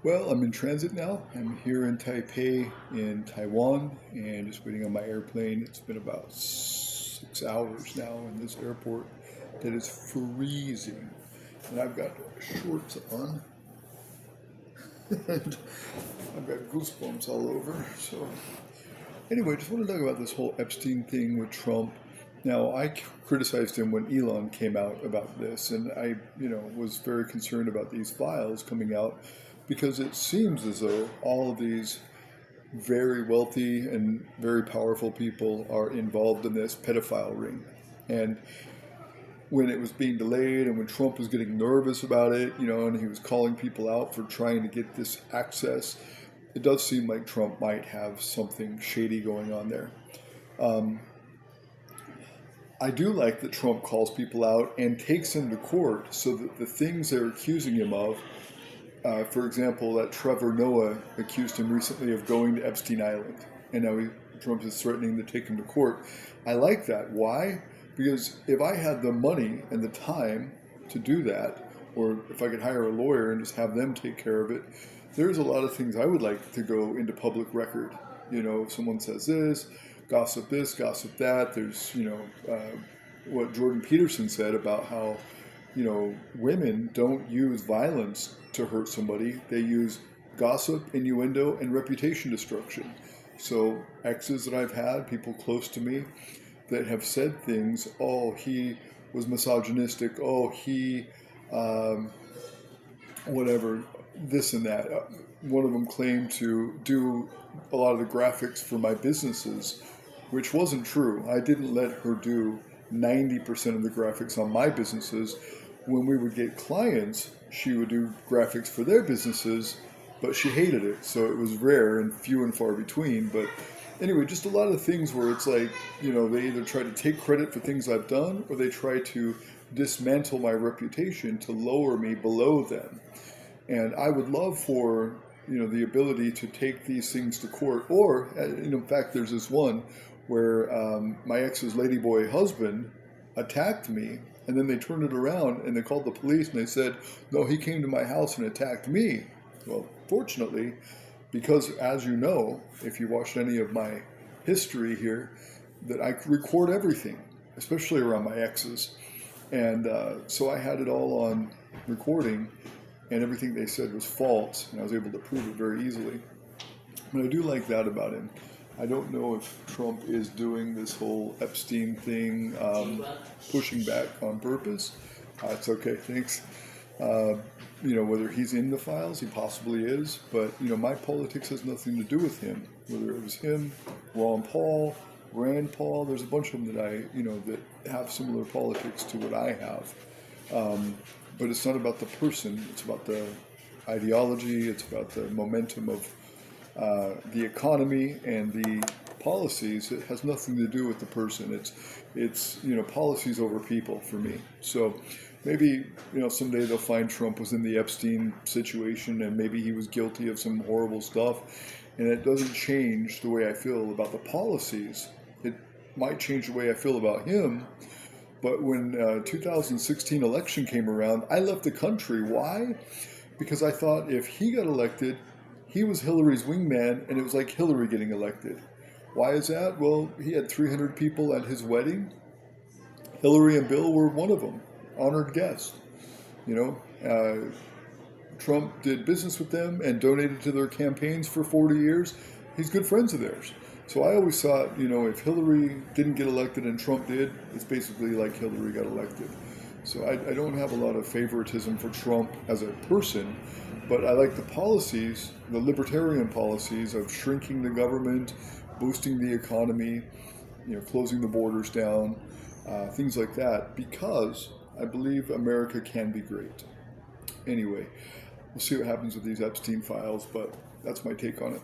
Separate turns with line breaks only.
Well, I'm in transit now. I'm here in Taipei, in Taiwan, and just waiting on my airplane. It's been about 6 hours now in this airport that is freezing. And I've got shorts on, and I've got goosebumps all over. So, anyway, just want to talk about this whole Epstein thing with Trump. Now, I criticized him when Elon came out about this, and I, was very concerned about these files coming out because it seems as though all of these very wealthy and very powerful people are involved in this pedophile ring. And when it was being delayed and when Trump was getting nervous about it, and he was calling people out for trying to get this access, it does seem like Trump might have something shady going on there. I do like that Trump calls people out and takes them to court so that the things they're accusing him of, for example, that Trevor Noah accused him recently of going to Epstein Island, and now Trump is threatening to take him to court. I like that. Why? Because if I had the money and the time to do that, or if I could hire a lawyer and just have them take care of it, there's a lot of things I would like to go into public record. If someone says this, gossip that. There's, what Jordan Peterson said about how, women don't use violence to hurt somebody. They use gossip, innuendo, and reputation destruction. So exes that I've had, people close to me, that have said things, oh, he was misogynistic, oh, he, whatever, this and that. One of them claimed to do a lot of the graphics for my businesses, which wasn't true. I didn't let her do 90% of the graphics on my businesses. When we would get clients, she would do graphics for their businesses, but she hated it. So it was rare and few and far between. But anyway, just a lot of things where it's like, they either try to take credit for things I've done or they try to dismantle my reputation to lower me below them. And I would love for, the ability to take these things to court. Or, in fact, there's this one where my ex's ladyboy husband attacked me, and then they turned it around and they called the police and they said, no, he came to my house and attacked me. Well, fortunately, because as you know, if you watched any of my history here, that I record everything, especially around my exes. And so I had it all on recording, and everything they said was false, and I was able to prove it very easily. But I do like that about him. I don't know if Trump is doing this whole Epstein thing, pushing back on purpose. It's okay, thanks. Whether he's in the files, he possibly is, but, my politics has nothing to do with him. Whether it was him, Ron Paul, Rand Paul, there's a bunch of them that that have similar politics to what I have. But it's not about the person, it's about the ideology, it's about the momentum of the economy and the policies. It has nothing to do with the person. It's policies over people for me. So maybe, someday they'll find Trump was in the Epstein situation and maybe he was guilty of some horrible stuff. And it doesn't change the way I feel about the policies. It might change the way I feel about him. But when 2016 election came around, I left the country. Why? Because I thought if he got elected, he was Hillary's wingman, and it was like Hillary getting elected. Why is that? Well, he had 300 people at his wedding. Hillary and Bill were one of them, honored guests. Trump did business with them and donated to their campaigns for 40 years. He's good friends of theirs. So I always thought, if Hillary didn't get elected and Trump did, it's basically like Hillary got elected. So I don't have a lot of favoritism for Trump as a person, but I like the policies, the libertarian policies of shrinking the government, boosting the economy, closing the borders down, things like that, because I believe America can be great. Anyway, we'll see what happens with these Epstein files, but that's my take on it.